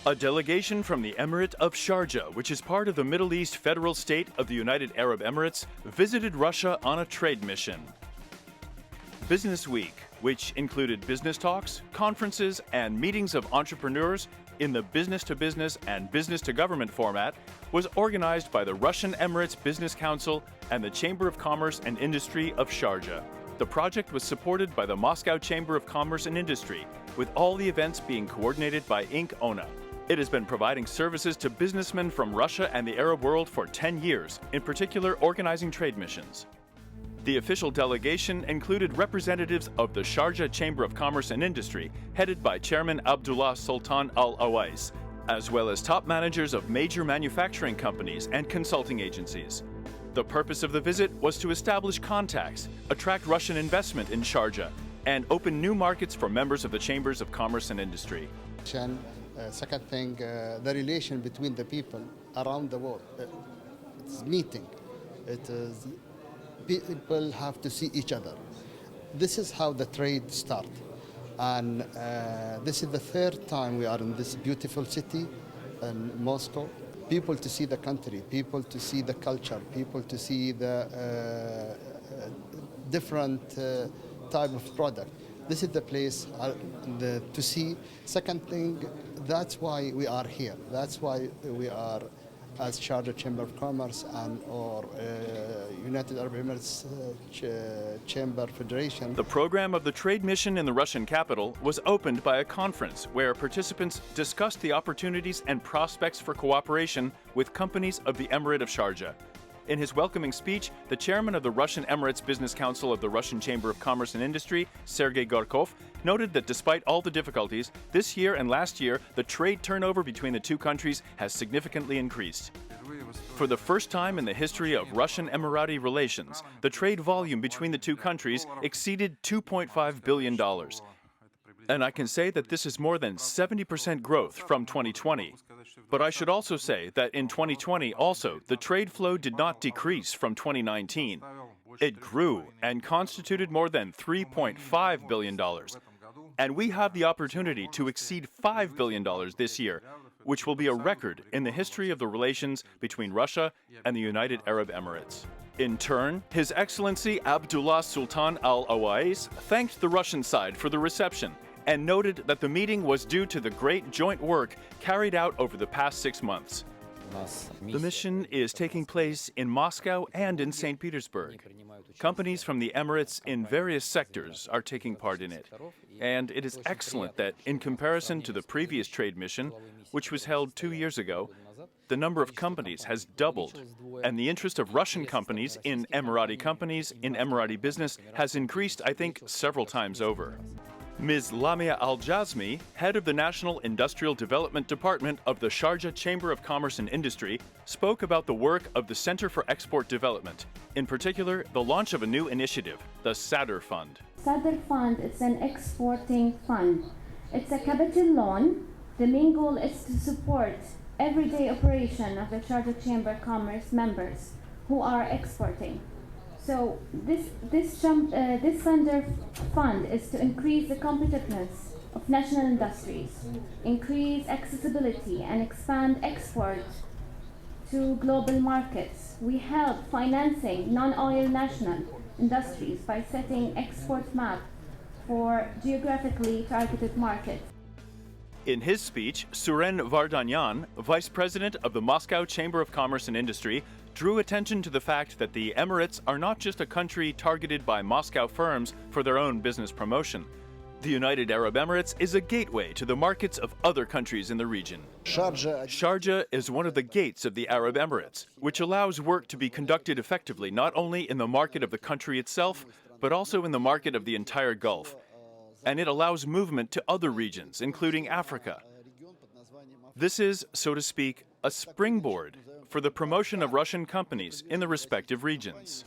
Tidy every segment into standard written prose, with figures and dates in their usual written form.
A delegation from the Emirate of Sharjah, which is part of the Middle East federal state of the United Arab Emirates, visited Russia on a trade mission. Business Week, which included business talks, conferences, and meetings of entrepreneurs in the business-to-business and business-to-government format, was organized by the Russian Emirates Business Council and the Chamber of Commerce and Industry of Sharjah. The project was supported by the Moscow Chamber of Commerce and Industry, with all the events being coordinated by Inc. ONA. It has been providing services to businessmen from Russia and the Arab world for 10 years, in particular organizing trade missions. The official delegation included representatives of the Sharjah Chamber of Commerce and Industry, headed by Chairman Abdullah Sultan Al-Awais, as well as top managers of major manufacturing companies and consulting agencies. The purpose of the visit was to establish contacts, attract Russian investment in Sharjah, and open new markets for members of the Chambers of Commerce and Industry. Second thing, the relation between the people around the world. It's meeting. It is people have to see each other. This is how the trade starts. And this is the third time we are in this beautiful city in Moscow. People to see the country, people to see the culture, people to see the different type of product. This is the place to see. Second thing, that's why we are here. That's why we are as Sharjah Chamber of Commerce and or United Arab Emirates Chamber Federation. The program of the trade mission in the Russian capital was opened by a conference where participants discussed the opportunities and prospects for cooperation with companies of the Emirate of Sharjah. In his welcoming speech, the chairman of the Russian Emirates Business Council of the Russian Chamber of Commerce and Industry, Sergei Gorkov, noted that despite all the difficulties, this year and last year, the trade turnover between the two countries has significantly increased. For the first time in the history of Russian-Emirati relations, the trade volume between the two countries exceeded $2.5 billion. And I can say that this is more than 70% growth from 2020. But I should also say that in 2020 also, the trade flow did not decrease from 2019. It grew and constituted more than $3.5 billion. And we have the opportunity to exceed $5 billion this year, which will be a record in the history of the relations between Russia and the United Arab Emirates. In turn, His Excellency Abdullah Sultan Al-Awais thanked the Russian side for the reception and noted that the meeting was due to the great joint work carried out over the past 6 months. The mission is taking place in Moscow and in St. Petersburg. Companies from the Emirates in various sectors are taking part in it. And it is excellent that, in comparison to the previous trade mission, which was held 2 years ago, the number of companies has doubled, and the interest of Russian companies in Emirati business has increased, I think, several times over. Ms. Lamia Al-Jazmi, head of the National Industrial Development Department of the Sharjah Chamber of Commerce and Industry, spoke about the work of the Center for Export Development, in particular, the launch of a new initiative, the Sadr Fund. Sadr Fund is an exporting fund. It's a capital loan. The main goal is to support everyday operation of the Sharjah Chamber of Commerce members who are exporting. So this Sadr Fund is to increase the competitiveness of national industries, increase accessibility, and expand export to global markets. We help financing non-oil national industries by setting export map for geographically targeted markets. In his speech, Suren Vardanyan, vice president of the Moscow Chamber of Commerce and Industry, drew attention to the fact that the Emirates are not just a country targeted by Moscow firms for their own business promotion. The United Arab Emirates is a gateway to the markets of other countries in the region. Sharjah is one of the gates of the Arab Emirates, which allows work to be conducted effectively not only in the market of the country itself, but also in the market of the entire Gulf. And it allows movement to other regions, including Africa. This is, so to speak, a springboard for the promotion of Russian companies in the respective regions.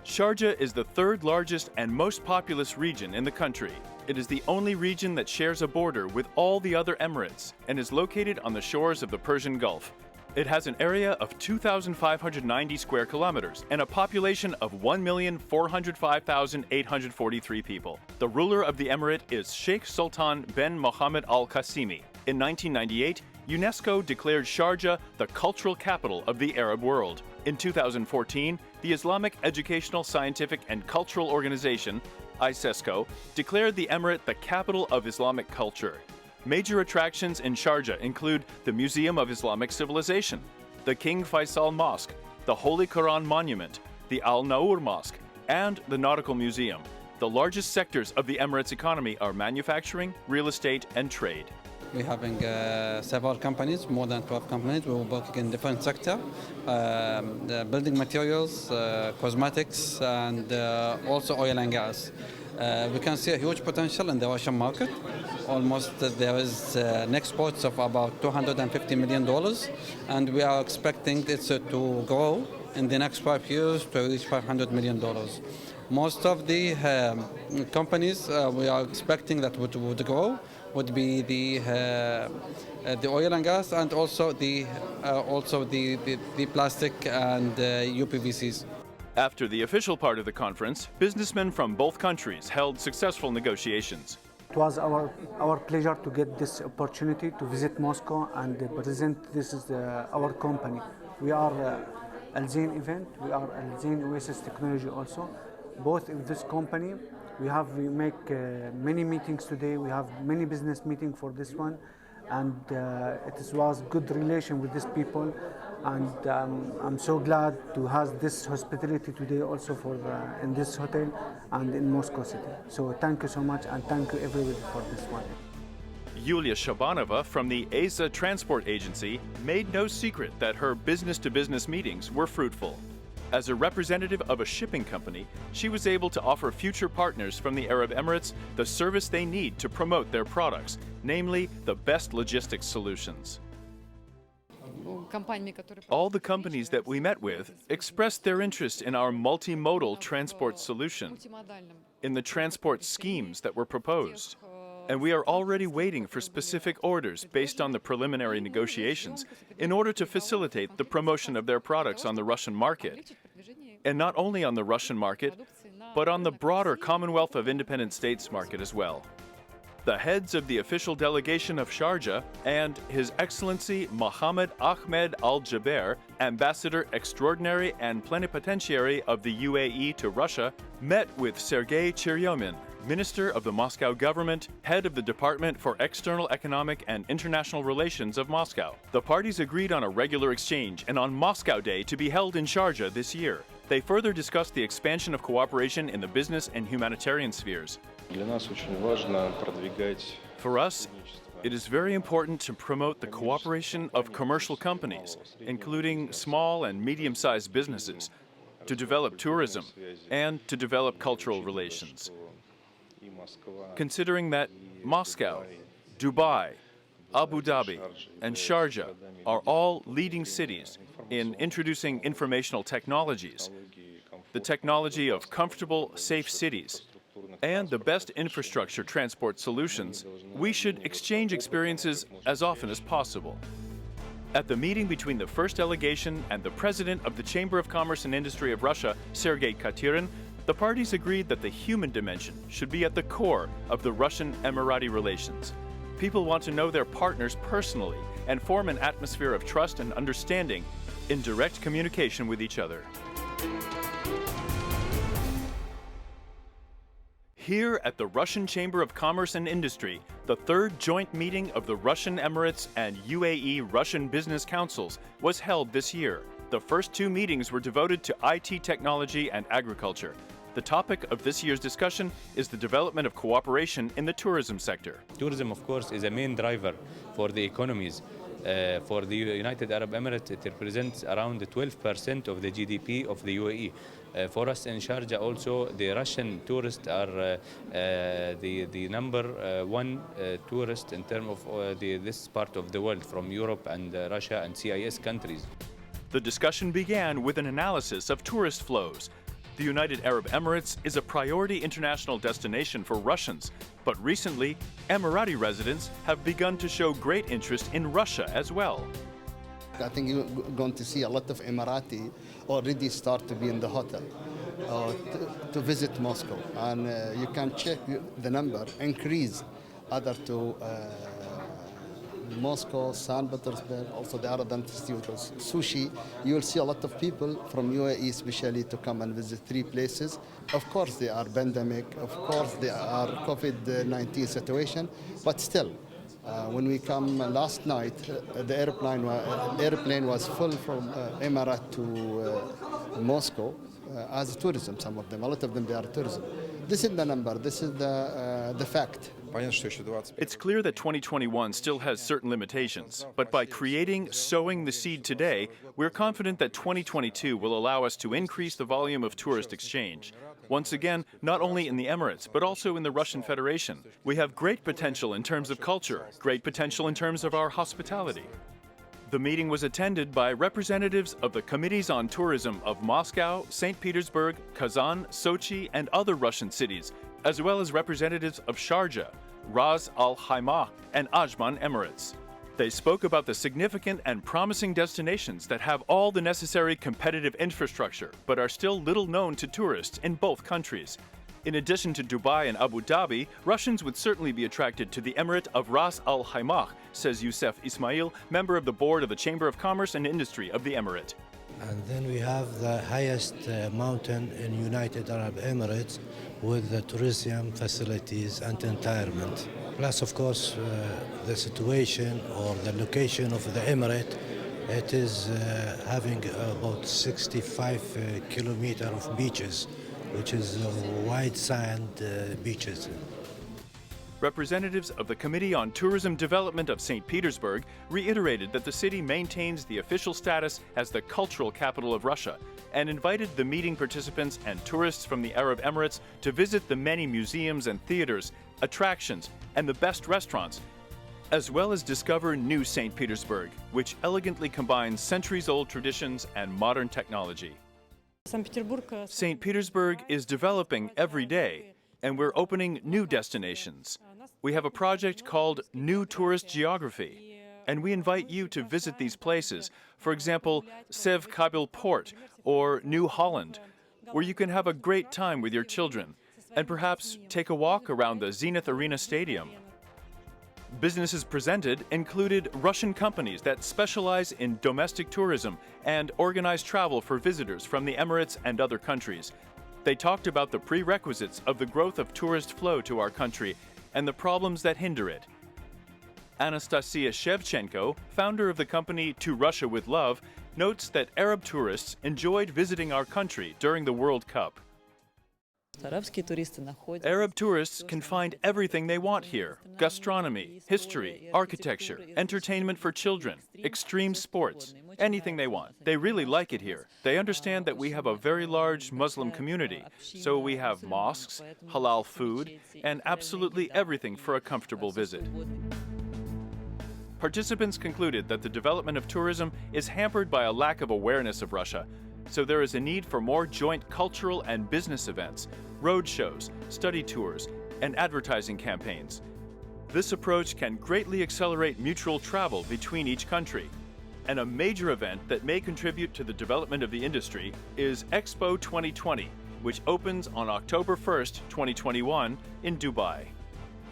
Sharjah is the third largest and most populous region in the country. It is the only region that shares a border with all the other emirates and is located on the shores of the Persian Gulf. It has an area of 2,590 square kilometers and a population of 1,405,843 people. The ruler of the emirate is Sheikh Sultan bin Mohammed Al Qasimi. In 1998, UNESCO declared Sharjah the cultural capital of the Arab world. In 2014, the Islamic Educational, Scientific and Cultural Organization, ISESCO, declared the emirate the capital of Islamic culture. Major attractions in Sharjah include the Museum of Islamic Civilization, the King Faisal Mosque, the Holy Quran Monument, the Al Naur Mosque, and the Nautical Museum. The largest sectors of the Emirates economy are manufacturing, real estate, and trade. We're having several companies, more than 12 companies. We're working in different sectors, building materials, cosmetics, and also oil and gas. We can see a huge potential in the Russian market. Almost there is exports of about $250 million, and we are expecting it to grow in the next 5 years to reach $500 million. Most of the companies we are expecting that would grow would be the oil and gas, and also the plastic and UPVCs. After the official part of the conference, businessmen from both countries held successful negotiations. It was our pleasure to get this opportunity to visit Moscow and present our company. We are Al Zain event, we are Al Zain Oasis Technology also. Both in this company, we make many meetings today. We have many business meetings for this one, and it was good relation with these people. And I'm so glad to have this hospitality today also in this hotel and in Moscow City. So thank you so much, and thank you everybody for this one. Yulia Shabanova from the ASA Transport Agency made no secret that her business-to-business meetings were fruitful. As a representative of a shipping company, she was able to offer future partners from the Arab Emirates the service they need to promote their products, namely the best logistics solutions. All the companies that we met with expressed their interest in our multimodal transport solution, in the transport schemes that were proposed. And we are already waiting for specific orders based on the preliminary negotiations in order to facilitate the promotion of their products on the Russian market. And not only on the Russian market, but on the broader Commonwealth of Independent States market as well. The heads of the official delegation of Sharjah and His Excellency Mohammed Ahmed Al-Jaber, Ambassador Extraordinary and Plenipotentiary of the UAE to Russia, met with Sergei Cheryomin, Minister of the Moscow government, head of the Department for External Economic and International Relations of Moscow. The parties agreed on a regular exchange and on Moscow Day to be held in Sharjah this year. They further discussed the expansion of cooperation in the business and humanitarian spheres. For us, it is very important to promote the cooperation of commercial companies, including small and medium-sized businesses, to develop tourism and to develop cultural relations. Considering that Moscow, Dubai, Abu Dhabi, and Sharjah are all leading cities in introducing informational technologies, the technology of comfortable, safe cities, and the best infrastructure transport solutions, we should exchange experiences as often as possible. At the meeting between the first delegation and the president of the Chamber of Commerce and Industry of Russia, Sergei Katirin, the parties agreed that the human dimension should be at the core of the Russian-Emirati relations. People want to know their partners personally and form an atmosphere of trust and understanding in direct communication with each other. Here at the Russian Chamber of Commerce and Industry, the third joint meeting of the Russian Emirates and UAE Russian Business Councils was held this year. The first two meetings were devoted to IT technology and agriculture. The topic of this year's discussion is the development of cooperation in the tourism sector. Tourism, of course, is a main driver for the economies. For the United Arab Emirates, it represents around 12% of the GDP of the UAE. For us in Sharjah also, the Russian tourists are the number one tourist in terms of this part of the world, from Europe and Russia and CIS countries. The discussion began with an analysis of tourist flows. The United Arab Emirates is a priority international destination for Russians, but recently, Emirati residents have begun to show great interest in Russia as well. I think you're going to see a lot of Emirati already start to be in the hotel to visit Moscow. And you can check the number, increase other to Moscow, St. Petersburg, also the Arab Institute of Sushi, you will see a lot of people from UAE especially to come and visit three places. Of course, they are pandemic, of course, they are COVID-19 situation, but still, when we come last night, the airplane was full from Emirate to Moscow as tourism, some of them, a lot of them, they are tourism. This is the number, this is the fact. It's clear that 2021 still has certain limitations, but by sowing the seed today, we're confident that 2022 will allow us to increase the volume of tourist exchange. Once again, not only in the Emirates, but also in the Russian Federation. We have great potential in terms of culture, great potential in terms of our hospitality. The meeting was attended by representatives of the Committees on Tourism of Moscow, St. Petersburg, Kazan, Sochi, and other Russian cities, as well as representatives of Sharjah, Ras Al Khaimah, and Ajman Emirates. They spoke about the significant and promising destinations that have all the necessary competitive infrastructure, but are still little known to tourists in both countries. In addition to Dubai and Abu Dhabi, Russians would certainly be attracted to the Emirate of Ras Al Khaimah, says Youssef Ismail, member of the board of the Chamber of Commerce and Industry of the Emirate. And then we have the highest mountain in United Arab Emirates with the tourism facilities and environment. Plus, of course, the situation or the location of the Emirate, it is having about 65 kilometers of beaches, which is white sand beaches. Representatives of the Committee on Tourism Development of St. Petersburg reiterated that the city maintains the official status as the cultural capital of Russia and invited the meeting participants and tourists from the Arab Emirates to visit the many museums and theaters, attractions, and the best restaurants, as well as discover new St. Petersburg, which elegantly combines centuries-old traditions and modern technology. St. Petersburg is developing every day, and we're opening new destinations. We have a project called New Tourist Geography, and we invite you to visit these places, for example, Sev Kabil Port or New Holland, where you can have a great time with your children, and perhaps take a walk around the Zenith Arena Stadium. Businesses presented included Russian companies that specialize in domestic tourism and organize travel for visitors from the Emirates and other countries. They talked about the prerequisites of the growth of tourist flow to our country and the problems that hinder it. Anastasia Shevchenko, founder of the company To Russia with Love, notes that Arab tourists enjoyed visiting our country during the World Cup. Arab tourists can find everything they want here: gastronomy, history, architecture, entertainment for children, extreme sports, anything they want. They really like it here. They understand that we have a very large Muslim community, so we have mosques, halal food, and absolutely everything for a comfortable visit. Participants concluded that the development of tourism is hampered by a lack of awareness of Russia, so there is a need for more joint cultural and business events, road shows, study tours, and advertising campaigns. This approach can greatly accelerate mutual travel between each country. And a major event that may contribute to the development of the industry is Expo 2020, which opens on October 1st, 2021 in Dubai.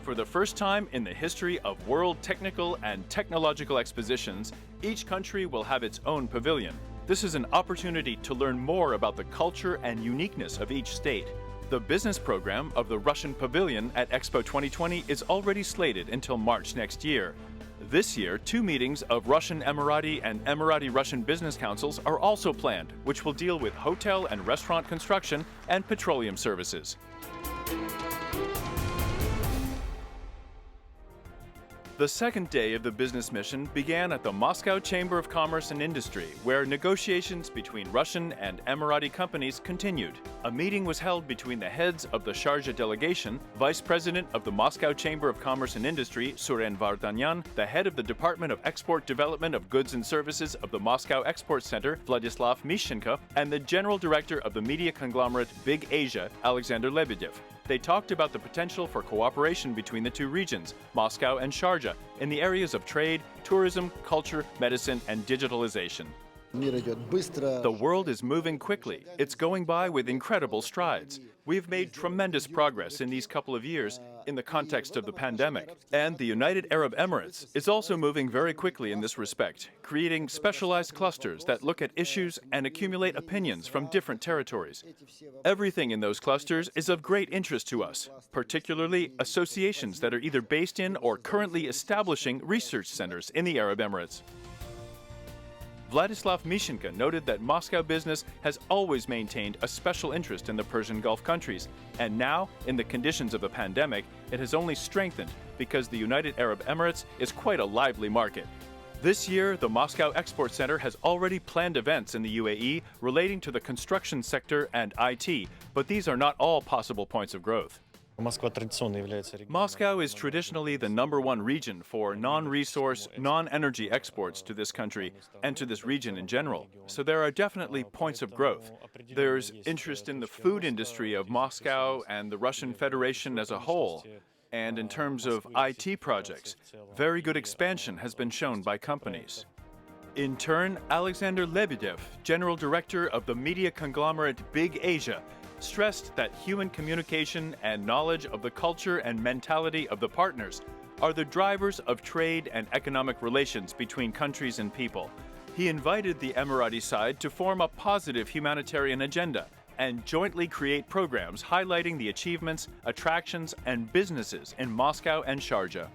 For the first time in the history of world technical and technological expositions, each country will have its own pavilion. This is an opportunity to learn more about the culture and uniqueness of each state. The business program of the Russian Pavilion at Expo 2020 is already slated until March next year. This year, 2 meetings of Russian Emirati and Emirati Russian business councils are also planned, which will deal with hotel and restaurant construction and petroleum services. The second day of the business mission began at the Moscow Chamber of Commerce and Industry, where negotiations between Russian and Emirati companies continued. A meeting was held between the heads of the Sharjah delegation, Vice President of the Moscow Chamber of Commerce and Industry, Suren Vardanyan, the head of the Department of Export Development of Goods and Services of the Moscow Export Center, Vladislav Mishchenko, and the General Director of the media conglomerate Big Asia, Alexander Lebedev. They talked about the potential for cooperation between the two regions, Moscow and Sharjah, in the areas of trade, tourism, culture, medicine, and digitalization. The world is moving quickly. It's going by with incredible strides. We've made tremendous progress in these couple of years, in the context of the pandemic. And the United Arab Emirates is also moving very quickly in this respect, creating specialized clusters that look at issues and accumulate opinions from different territories. Everything in those clusters is of great interest to us, particularly associations that are either based in or currently establishing research centers in the Arab Emirates. Vladislav Mishenka noted that Moscow business has always maintained a special interest in the Persian Gulf countries, and now, in the conditions of a pandemic, it has only strengthened because the United Arab Emirates is quite a lively market. This year, the Moscow Export Center has already planned events in the UAE relating to the construction sector and IT, but these are not all possible points of growth. Moscow is traditionally the #1 region for non-resource, non-energy exports to this country and to this region in general. So there are definitely points of growth. There's interest in the food industry of Moscow and the Russian Federation as a whole. And in terms of IT projects, very good expansion has been shown by companies. In turn, Alexander Lebedev, General Director of the media conglomerate Big Asia, stressed that human communication and knowledge of the culture and mentality of the partners are the drivers of trade and economic relations between countries and people. He invited the Emirati side to form a positive humanitarian agenda and jointly create programs highlighting the achievements, attractions, and businesses in Moscow and Sharjah.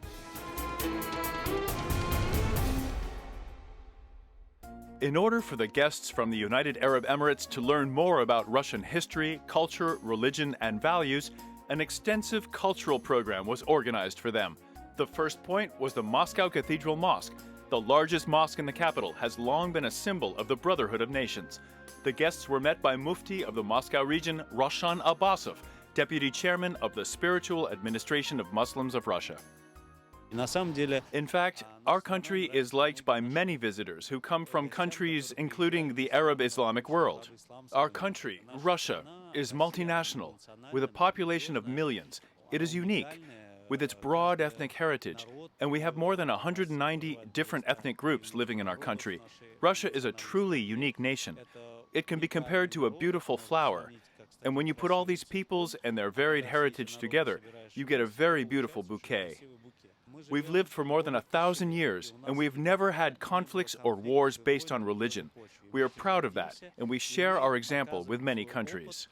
In order for the guests from the United Arab Emirates to learn more about Russian history, culture, religion, and values, an extensive cultural program was organized for them. The first point was the Moscow Cathedral Mosque. The largest mosque in the capital has long been a symbol of the Brotherhood of Nations. The guests were met by Mufti of the Moscow region, Roshan Abbasov, Deputy Chairman of the Spiritual Administration of Muslims of Russia. In fact, our country is liked by many visitors who come from countries including the Arab Islamic world. Our country, Russia, is multinational, with a population of millions. It is unique, with its broad ethnic heritage, and we have more than 190 different ethnic groups living in our country. Russia is a truly unique nation. It can be compared to a beautiful flower, and when you put all these peoples and their varied heritage together, you get a very beautiful bouquet. We've lived for more than 1,000 years, and we've never had conflicts or wars based on religion. We are proud of that, and we share our example with many countries.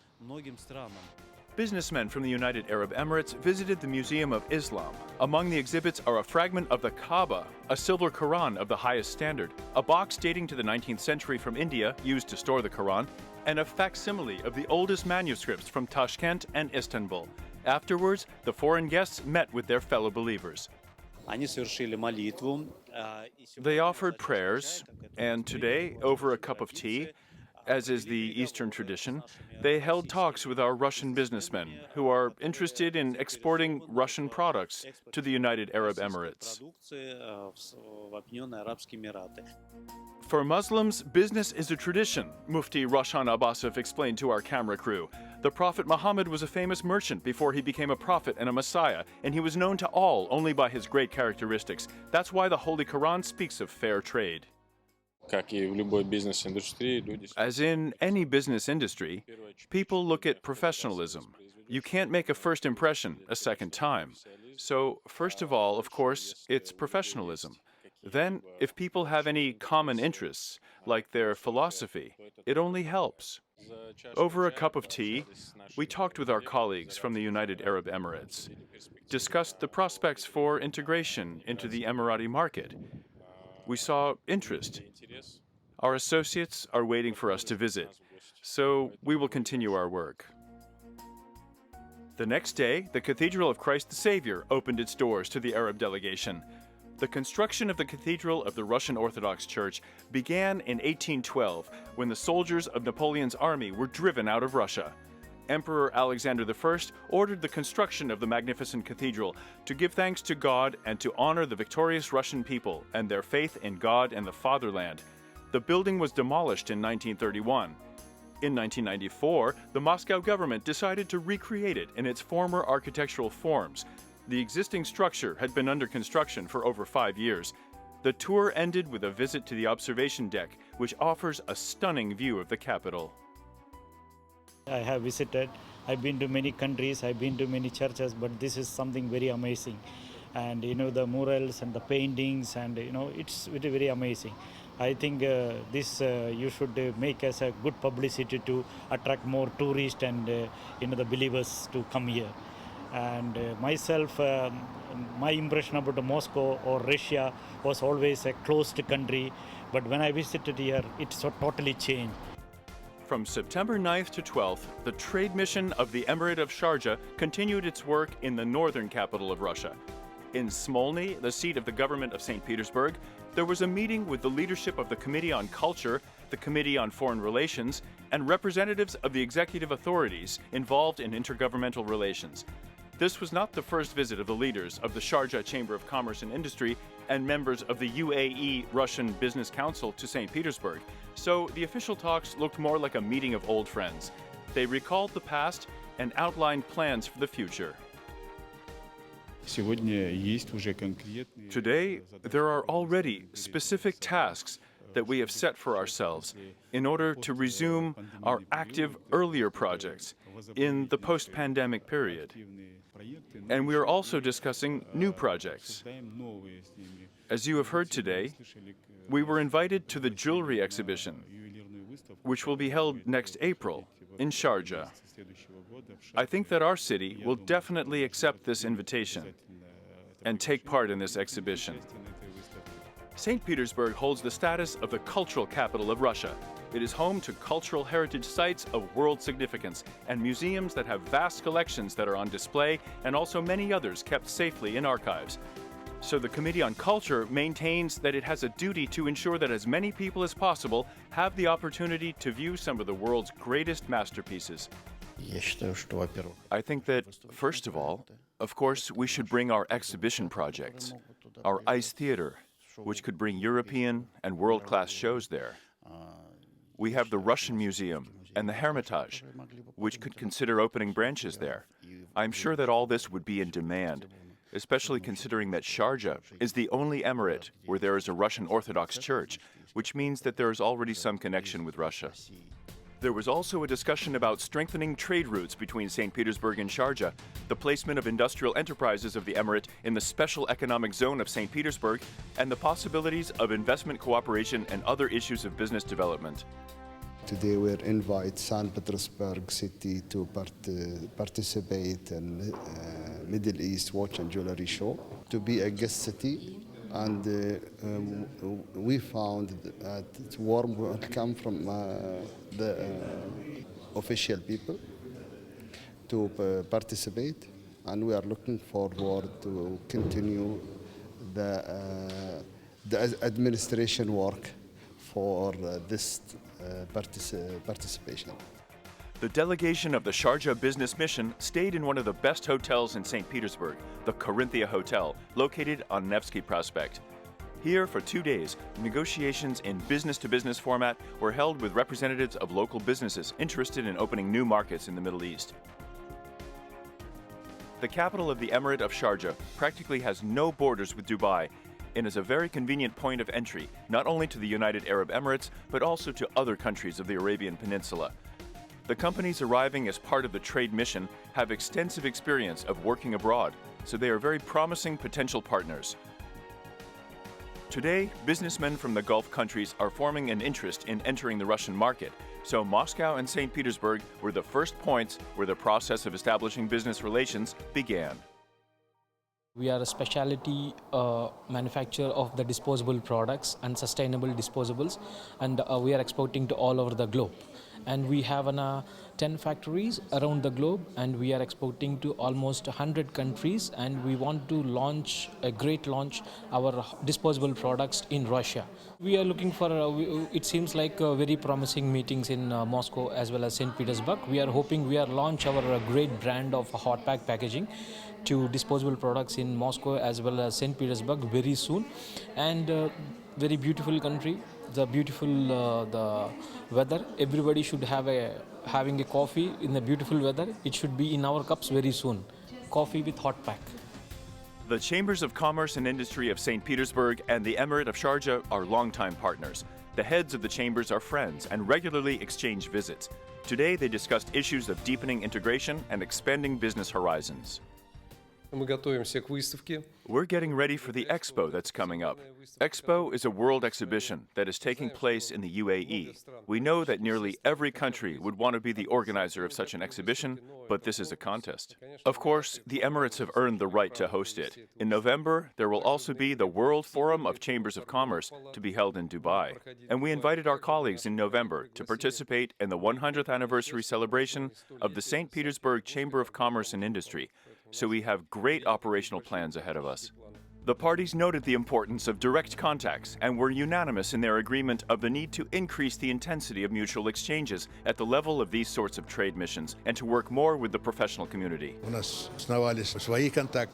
Businessmen from the United Arab Emirates visited the Museum of Islam. Among the exhibits are a fragment of the Kaaba, a silver Quran of the highest standard, a box dating to the 19th century from India used to store the Quran, and a facsimile of the oldest manuscripts from Tashkent and Istanbul. Afterwards, the foreign guests met with their fellow believers. They offered prayers, and today, over a cup of tea, as is the Eastern tradition, they held talks with our Russian businessmen who are interested in exporting Russian products to the United Arab Emirates. For Muslims, business is a tradition, Mufti Roshan Abbasov explained to our camera crew. The Prophet Muhammad was a famous merchant before he became a prophet and a messiah, and he was known to all only by his great characteristics. That's why the Holy Quran speaks of fair trade. As in any business industry, people look at professionalism. You can't make a first impression a second time. So, first of all, of course, it's professionalism. Then, if people have any common interests, like their philosophy, it only helps. Over a cup of tea, we talked with our colleagues from the United Arab Emirates, discussed the prospects for integration into the Emirati market. We saw interest. Our associates are waiting for us to visit, so we will continue our work. The next day, the Cathedral of Christ the Savior opened its doors to the Arab delegation. The construction of the Cathedral of the Russian Orthodox Church began in 1812, when the soldiers of Napoleon's army were driven out of Russia. Emperor Alexander I ordered the construction of the magnificent cathedral to give thanks to God and to honor the victorious Russian people and their faith in God and the fatherland. The building was demolished in 1931. In 1994, the Moscow government decided to recreate it in its former architectural forms. The existing structure had been under construction for over 5 years. The tour ended with a visit to the observation deck, which offers a stunning view of the capital. I have visited I've been to many countries, I've been to many churches, but this is something very amazing. And the murals and the paintings, and it's very, very amazing. I think this you should make as a good publicity to attract more tourists and the believers to come here. And myself, my impression about Moscow or Russia was always a closed country, but when I visited here, it's totally changed. From September 9th to 12th, the trade mission of the Emirate of Sharjah continued its work in the northern capital of Russia. In Smolny, the seat of the government of St. Petersburg, there was a meeting with the leadership of the Committee on Culture, the Committee on Foreign Relations, and representatives of the executive authorities involved in intergovernmental relations. This was not the first visit of the leaders of the Sharjah Chamber of Commerce and Industry and members of the UAE Russian Business Council to St. Petersburg, so the official talks looked more like a meeting of old friends. They recalled the past and outlined plans for the future. Today, there are already specific tasks that we have set for ourselves in order to resume our active earlier projects in the post-pandemic period. And we are also discussing new projects. As you have heard today, we were invited to the jewelry exhibition, which will be held next April in Sharjah. I think that our city will definitely accept this invitation and take part in this exhibition. St. Petersburg holds the status of the cultural capital of Russia. It is home to cultural heritage sites of world significance and museums that have vast collections that are on display, and also many others kept safely in archives. So the Committee on Culture maintains that it has a duty to ensure that as many people as possible have the opportunity to view some of the world's greatest masterpieces. I think that, first of all, of course, we should bring our exhibition projects, our ice theater, which could bring European and world-class shows there. We have the Russian Museum and the Hermitage, which could consider opening branches there. I'm sure that all this would be in demand, especially considering that Sharjah is the only emirate where there is a Russian Orthodox Church, which means that there is already some connection with Russia. There was also a discussion about strengthening trade routes between St. Petersburg and Sharjah, the placement of industrial enterprises of the emirate in the special economic zone of St. Petersburg, and the possibilities of investment cooperation and other issues of business development. Today we invite St. Petersburg city to participate in Middle East Watch and Jewelry Show, to be a guest city. And we found that warm welcome from the official people to participate, and we are looking forward to continue the administration work for this participation. The delegation of the Sharjah Business Mission stayed in one of the best hotels in St. Petersburg, the Corinthia Hotel, located on Nevsky Prospect. Here, for 2 days, negotiations in business-to-business format were held with representatives of local businesses interested in opening new markets in the Middle East. The capital of the Emirate of Sharjah practically has no borders with Dubai and is a very convenient point of entry, not only to the United Arab Emirates, but also to other countries of the Arabian Peninsula. The companies arriving as part of the trade mission have extensive experience of working abroad, so they are very promising potential partners. Today, businessmen from the Gulf countries are forming an interest in entering the Russian market, so Moscow and St. Petersburg were the first points where the process of establishing business relations began. We are a specialty manufacturer of the disposable products and sustainable disposables, and we are exporting to all over the globe. And we have 10 factories around the globe, and we are exporting to almost 100 countries, and we want to launch our disposable products in Russia. We are looking for, it seems like very promising meetings in Moscow as well as St. Petersburg. We are hoping we are launch our great brand of hot pack packaging to disposable products in Moscow as well as St. Petersburg very soon. And very beautiful country, the beautiful the weather. Everybody should having a coffee in the beautiful weather. It should be in our cups very soon. Coffee with hot pack. The Chambers of Commerce and Industry of St. Petersburg and the Emirate of Sharjah are longtime partners. The heads of the chambers are friends and regularly exchange visits. Today, they discussed issues of deepening integration and expanding business horizons. Мы готовимся к выставке. We're getting ready for the Expo that's coming up. Expo is a world exhibition that is taking place in the UAE. We know that nearly every country would want to be the organizer of such an exhibition, but this is a contest. Of course, the Emirates have earned the right to host it. In November, there will also be the World Forum of Chambers of Commerce to be held in Dubai. And we invited our colleagues in November to participate in the 100th anniversary celebration of the St. Petersburg Chamber of Commerce and Industry. So we have great operational plans ahead of us. The parties noted the importance of direct contacts and were unanimous in their agreement of the need to increase the intensity of mutual exchanges at the level of these sorts of trade missions and to work more with the professional community.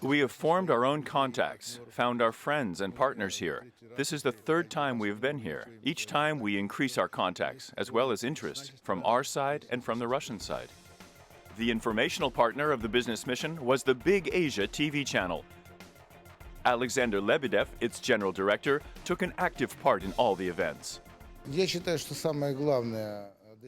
We have formed our own contacts, found our friends and partners here. This is the third time we have been here. Each time we increase our contacts as well as interest from our side and from the Russian side. The informational partner of the business mission was the Big Asia TV channel. Alexander Lebedev, its general director, took an active part in all the events.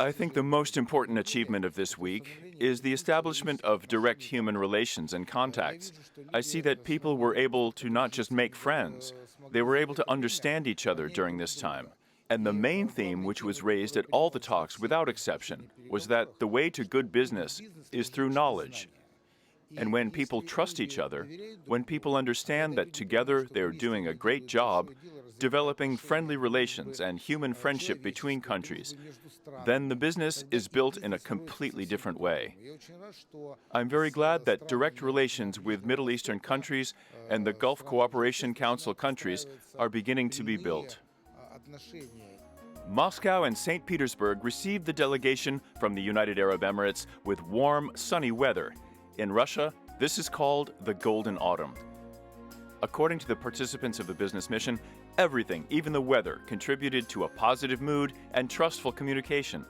I think the most important achievement of this week is the establishment of direct human relations and contacts. I see that people were able to not just make friends, they were able to understand each other during this time. And the main theme, which was raised at all the talks without exception, was that the way to good business is through knowledge. And when people trust each other, when people understand that together they're doing a great job, developing friendly relations and human friendship between countries, then the business is built in a completely different way. I'm very glad that direct relations with Middle Eastern countries and the Gulf Cooperation Council countries are beginning to be built. Moscow and St. Petersburg received the delegation from the United Arab Emirates with warm, sunny weather. In Russia, this is called the Golden Autumn. According to the participants of the business mission, everything, even the weather, contributed to a positive mood and trustful communication.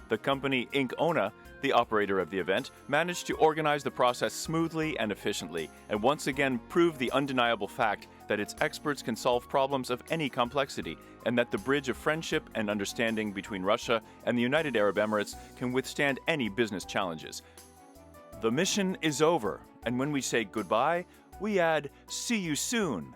The company Ona, the operator of the event, managed to organize the process smoothly and efficiently, and once again proved the undeniable fact that its experts can solve problems of any complexity, and that the bridge of friendship and understanding between Russia and the United Arab Emirates can withstand any business challenges. The mission is over, and when we say goodbye, we add, "See you soon."